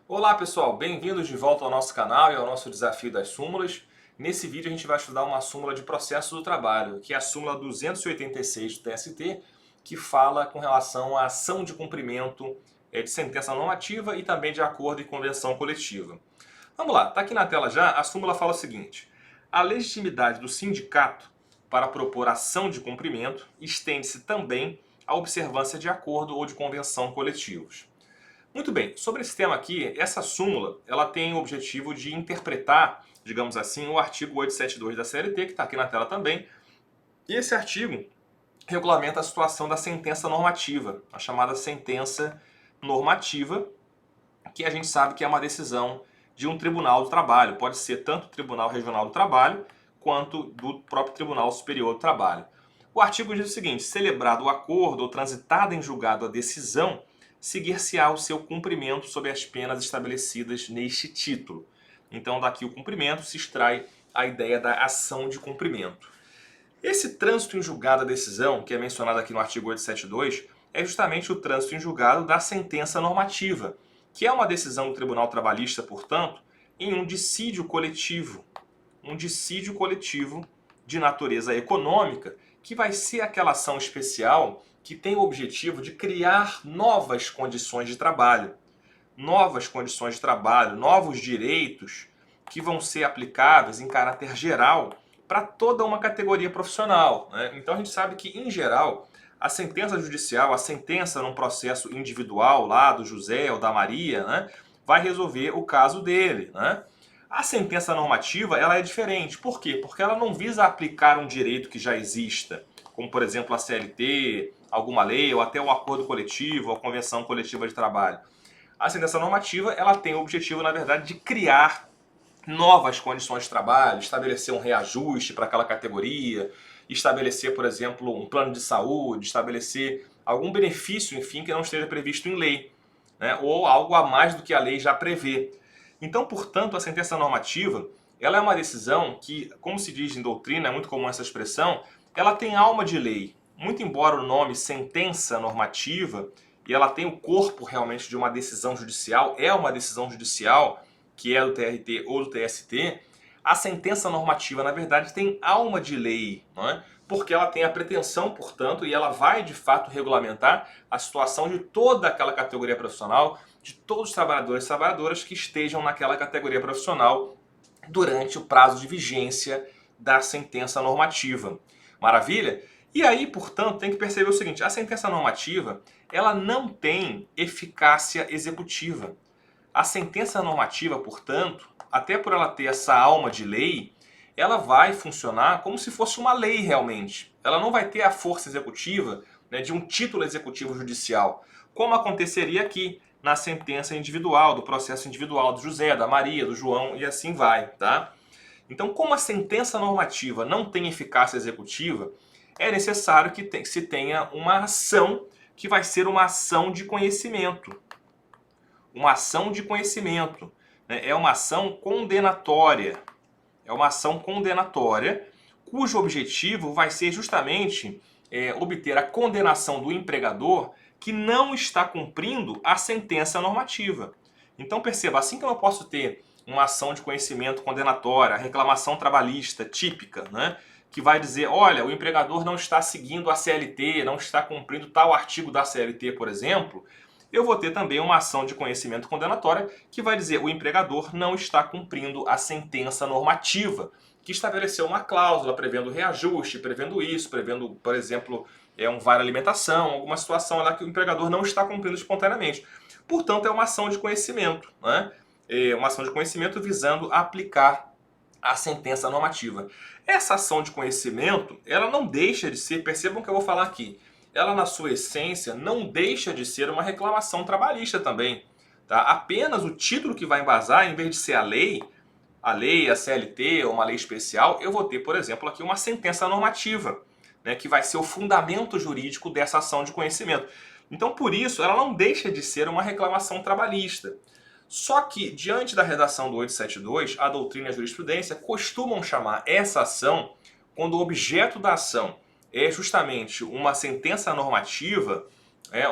Olá pessoal, bem-vindos de volta ao nosso canal e ao nosso desafio das súmulas. Nesse vídeo a gente vai estudar uma súmula de processo do trabalho, que é a súmula 286 do TST, que fala com relação à ação de cumprimento de sentença normativa e também de acordo e convenção coletiva. Vamos lá, está aqui na tela já, a súmula fala o seguinte: a legitimidade do sindicato para propor ação de cumprimento estende-se também à observância de acordo ou de convenção coletivos. Muito bem, sobre esse tema aqui, essa súmula ela tem o objetivo de interpretar, digamos assim, o artigo 872 da CLT, que está aqui na tela também. E esse artigo regulamenta a situação da sentença normativa, a chamada sentença normativa, que a gente sabe que é uma decisão de um tribunal do trabalho. Pode ser tanto o Tribunal Regional do Trabalho, quanto do próprio Tribunal Superior do Trabalho. O artigo diz o seguinte: celebrado o acordo ou transitada em julgado a decisão, seguir-se-á o seu cumprimento sob as penas estabelecidas neste título. Então, daqui o cumprimento se extrai a ideia da ação de cumprimento. Esse trânsito em julgado da decisão, que é mencionado aqui no artigo 872, é justamente o trânsito em julgado da sentença normativa, que é uma decisão do Tribunal Trabalhista, portanto, em um dissídio coletivo. Um dissídio coletivo de natureza econômica, que vai ser aquela ação especial que tem o objetivo de criar novas condições de trabalho. Novas condições de trabalho, novos direitos que vão ser aplicáveis em caráter geral para toda uma categoria profissional, né? Então a gente sabe que, em geral, a sentença judicial, a sentença num processo individual lá do José ou da Maria, né, vai resolver o caso dele, né? A sentença normativa ela é diferente. Por quê? Porque ela não visa aplicar um direito que já exista, como por exemplo a CLT, alguma lei ou até o acordo coletivo, a convenção coletiva de trabalho. A sentença normativa ela tem o objetivo, na verdade, de criar novas condições de trabalho, estabelecer um reajuste para aquela categoria, estabelecer, por exemplo, um plano de saúde, estabelecer algum benefício, enfim, que não esteja previsto em lei, né? Ou algo a mais do que a lei já prevê. Então, portanto, a sentença normativa ela é uma decisão que, como se diz em doutrina, é muito comum essa expressão, ela tem alma de lei. Muito embora o nome sentença normativa, e ela tem o corpo realmente de uma decisão judicial, é uma decisão judicial, que é do TRT ou do TST, a sentença normativa, na verdade, tem alma de lei, não é? Porque ela tem a pretensão, portanto, e ela vai de fato regulamentar a situação de toda aquela categoria profissional, de todos os trabalhadores e trabalhadoras que estejam naquela categoria profissional durante o prazo de vigência da sentença normativa. Maravilha? E aí, portanto, tem que perceber o seguinte: a sentença normativa ela não tem eficácia executiva. A sentença normativa, portanto, até por ela ter essa alma de lei, ela vai funcionar como se fosse uma lei realmente. Ela não vai ter a força executiva, né, de um título executivo judicial, como aconteceria aqui na sentença individual, do processo individual do José, da Maria, do João e assim vai, tá? Então, como a sentença normativa não tem eficácia executiva, é necessário que se tenha uma ação que vai ser uma ação de conhecimento. Uma ação de conhecimento, né? É uma ação condenatória. É uma ação condenatória cujo objetivo vai ser justamente obter a condenação do empregador que não está cumprindo a sentença normativa. Então perceba, assim como eu posso ter uma ação de conhecimento condenatória, a reclamação trabalhista típica, né, que vai dizer, olha, o empregador não está seguindo a CLT, não está cumprindo tal artigo da CLT, por exemplo, eu vou ter também uma ação de conhecimento condenatória que vai dizer o empregador não está cumprindo a sentença normativa, que estabeleceu uma cláusula prevendo reajuste, prevendo isso, prevendo, por exemplo, um vale alimentação, alguma situação lá que o empregador não está cumprindo espontaneamente. Portanto, é uma ação de conhecimento, né? É uma ação de conhecimento visando aplicar a sentença normativa. Essa ação de conhecimento, ela não deixa de ser, percebam o que eu vou falar aqui, ela na sua essência não deixa de ser uma reclamação trabalhista também. Tá? Apenas o título que vai embasar, em vez de ser a lei, a CLT ou uma lei especial, eu vou ter, por exemplo, aqui uma sentença normativa, né, que vai ser o fundamento jurídico dessa ação de conhecimento. Então, por isso, ela não deixa de ser uma reclamação trabalhista. Só que, diante da redação do 872, a doutrina e a jurisprudência costumam chamar essa ação, quando o objeto da ação é justamente uma sentença normativa,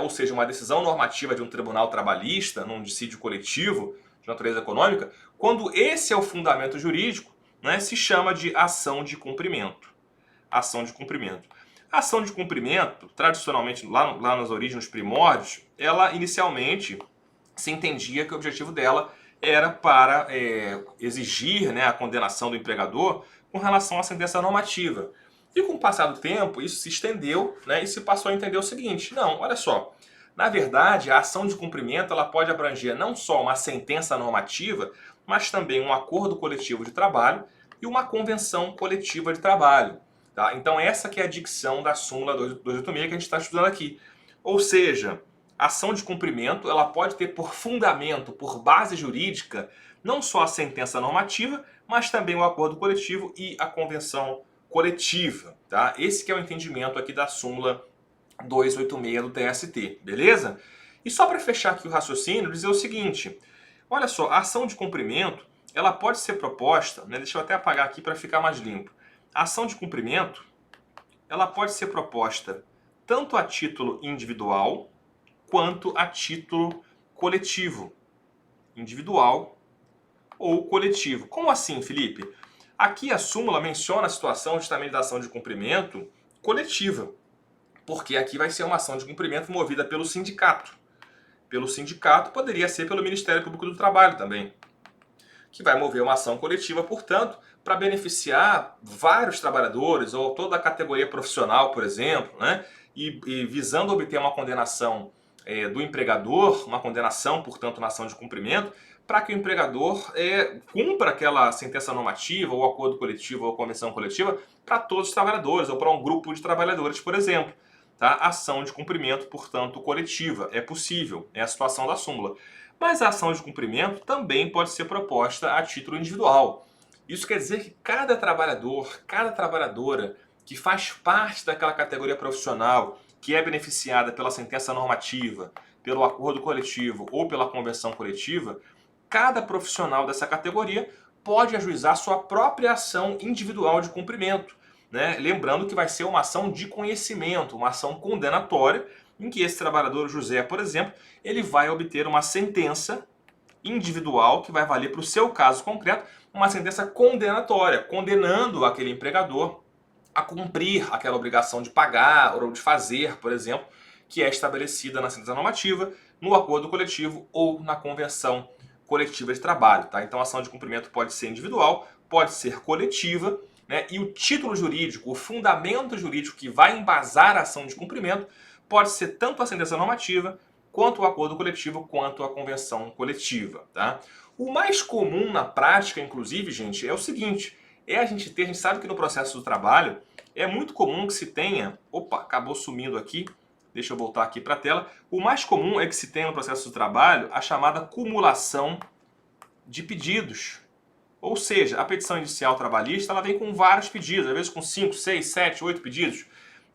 ou seja, uma decisão normativa de um tribunal trabalhista, num dissídio coletivo de natureza econômica, quando esse é o fundamento jurídico, né, se chama de ação de cumprimento. Ação de cumprimento. A ação de cumprimento, tradicionalmente, lá nas origens, nos primórdios, ela inicialmente se entendia que o objetivo dela era para exigir, né, a condenação do empregador com relação à sentença normativa. E com o passar do tempo, isso se estendeu, né, e se passou a entender o seguinte: não, olha só, na verdade, a ação de cumprimento ela pode abranger não só uma sentença normativa, mas também um acordo coletivo de trabalho e uma convenção coletiva de trabalho. Tá? Então essa que é a dicção da súmula 286 que a gente está estudando aqui. Ou seja, a ação de cumprimento ela pode ter por fundamento, por base jurídica, não só a sentença normativa, mas também o acordo coletivo e a convenção coletiva. Tá? Esse que é o entendimento aqui da súmula 286 do TST, beleza? E só para fechar aqui o raciocínio, dizer o seguinte: olha só, a ação de cumprimento ela pode ser proposta, né, deixa eu até apagar aqui para ficar mais limpo. A ação de cumprimento ela pode ser proposta tanto a título individual quanto a título coletivo. Individual ou coletivo. Como assim, Felipe? Aqui a súmula menciona a situação justamente da ação de cumprimento coletiva, porque aqui vai ser uma ação de cumprimento movida pelo sindicato. Pelo sindicato, poderia ser pelo Ministério Público do Trabalho também, que vai mover uma ação coletiva, portanto, para beneficiar vários trabalhadores ou toda a categoria profissional, por exemplo, né? E visando obter uma condenação do empregador, uma condenação, portanto, na ação de cumprimento, para que o empregador cumpra aquela sentença normativa, ou acordo coletivo, ou convenção coletiva, para todos os trabalhadores, ou para um grupo de trabalhadores, por exemplo. Tá? Ação de cumprimento, portanto, coletiva. É possível, é a situação da súmula. Mas a ação de cumprimento também pode ser proposta a título individual. Isso quer dizer que cada trabalhador, cada trabalhadora que faz parte daquela categoria profissional que é beneficiada pela sentença normativa, pelo acordo coletivo ou pela convenção coletiva, cada profissional dessa categoria pode ajuizar sua própria ação individual de cumprimento. Né? Lembrando que vai ser uma ação de conhecimento, uma ação condenatória, em que esse trabalhador José, por exemplo, ele vai obter uma sentença individual que vai valer para o seu caso concreto, uma sentença condenatória, condenando aquele empregador a cumprir aquela obrigação de pagar ou de fazer, por exemplo, que é estabelecida na sentença normativa, no acordo coletivo ou na convenção coletiva de trabalho. Tá? Então a ação de cumprimento pode ser individual, pode ser coletiva, né? E o título jurídico, o fundamento jurídico que vai embasar a ação de cumprimento pode ser tanto a sentença normativa, quanto o acordo coletivo, quanto a convenção coletiva. Tá? O mais comum na prática, inclusive, gente, é o seguinte: a gente sabe que no processo do trabalho é muito comum que se tenha... Opa, acabou sumindo aqui. Deixa eu voltar aqui para a tela. O mais comum é que se tenha no processo do trabalho a chamada cumulação de pedidos. Ou seja, a petição inicial trabalhista ela vem com vários pedidos, às vezes com 5, 6, 7, 8 pedidos.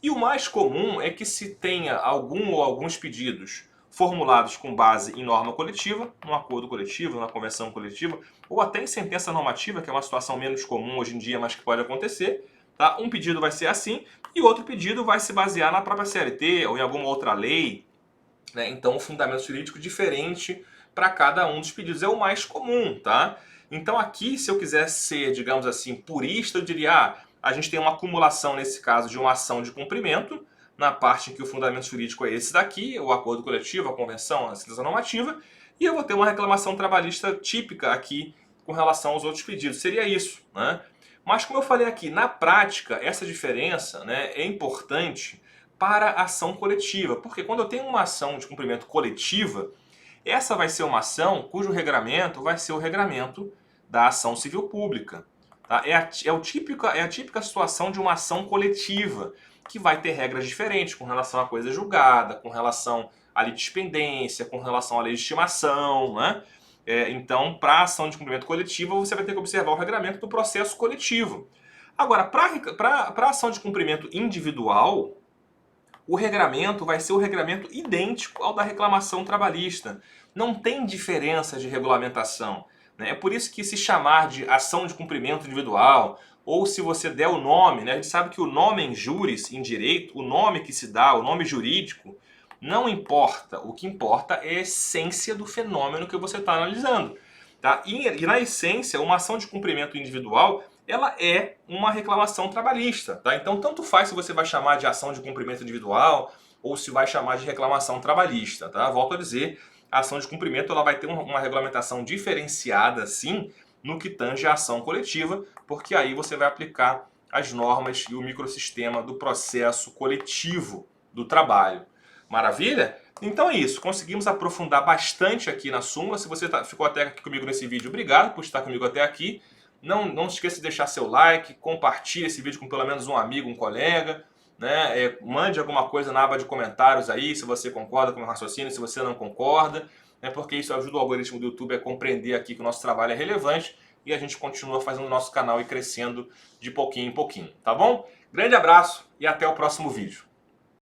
E o mais comum é que se tenha algum ou alguns pedidos formulados com base em norma coletiva, num acordo coletivo, numa convenção coletiva, ou até em sentença normativa, que é uma situação menos comum hoje em dia, mas que pode acontecer. Tá? Um pedido vai ser assim e outro pedido vai se basear na própria CLT ou em alguma outra lei. Né? Então, o fundamento jurídico diferente para cada um dos pedidos é o mais comum. Tá? Então, aqui, se eu quisesse ser, digamos assim, purista, eu diria: a gente tem uma acumulação, nesse caso, de uma ação de cumprimento, na parte em que o fundamento jurídico é esse daqui, o acordo coletivo, a convenção, a sentença normativa, e eu vou ter uma reclamação trabalhista típica aqui com relação aos outros pedidos. Seria isso, né? Mas como eu falei aqui, na prática, essa diferença, né, é importante para a ação coletiva, porque quando eu tenho uma ação de cumprimento coletiva, essa vai ser uma ação cujo regramento vai ser o regramento da ação civil pública. Tá? É a típica situação de uma ação coletiva, que vai ter regras diferentes com relação à coisa julgada, com relação à litispendência, com relação à legitimação, né? Então, para a ação de cumprimento coletivo, você vai ter que observar o regramento do processo coletivo. Agora, para a ação de cumprimento individual, o regramento vai ser o regramento idêntico ao da reclamação trabalhista. Não tem diferença de regulamentação. Né? É por isso que se chamar de ação de cumprimento individual, ou se você der o nome, né? A gente sabe que o nome em juris, em direito, o nome que se dá, o nome jurídico, Não importa, o que importa é a essência do fenômeno que você está analisando. Tá? E na essência, uma ação de cumprimento individual, ela é uma reclamação trabalhista. Tá? Então, tanto faz se você vai chamar de ação de cumprimento individual ou se vai chamar de reclamação trabalhista. Tá? Volto a dizer, a ação de cumprimento ela vai ter uma regulamentação diferenciada, sim, no que tange a ação coletiva, porque aí você vai aplicar as normas e o microsistema do processo coletivo do trabalho. Maravilha? Então é isso, conseguimos aprofundar bastante aqui na súmula. Se você ficou até aqui comigo nesse vídeo, obrigado por estar comigo até aqui. Não se esqueça de deixar seu like, compartilhe esse vídeo com pelo menos um amigo, um colega. Né? Mande alguma coisa na aba de comentários aí, se você concorda com o meu raciocínio, se você não concorda. Né? Porque isso ajuda o algoritmo do YouTube a compreender aqui que o nosso trabalho é relevante e a gente continua fazendo o nosso canal e crescendo de pouquinho em pouquinho. Tá bom? Grande abraço e até o próximo vídeo.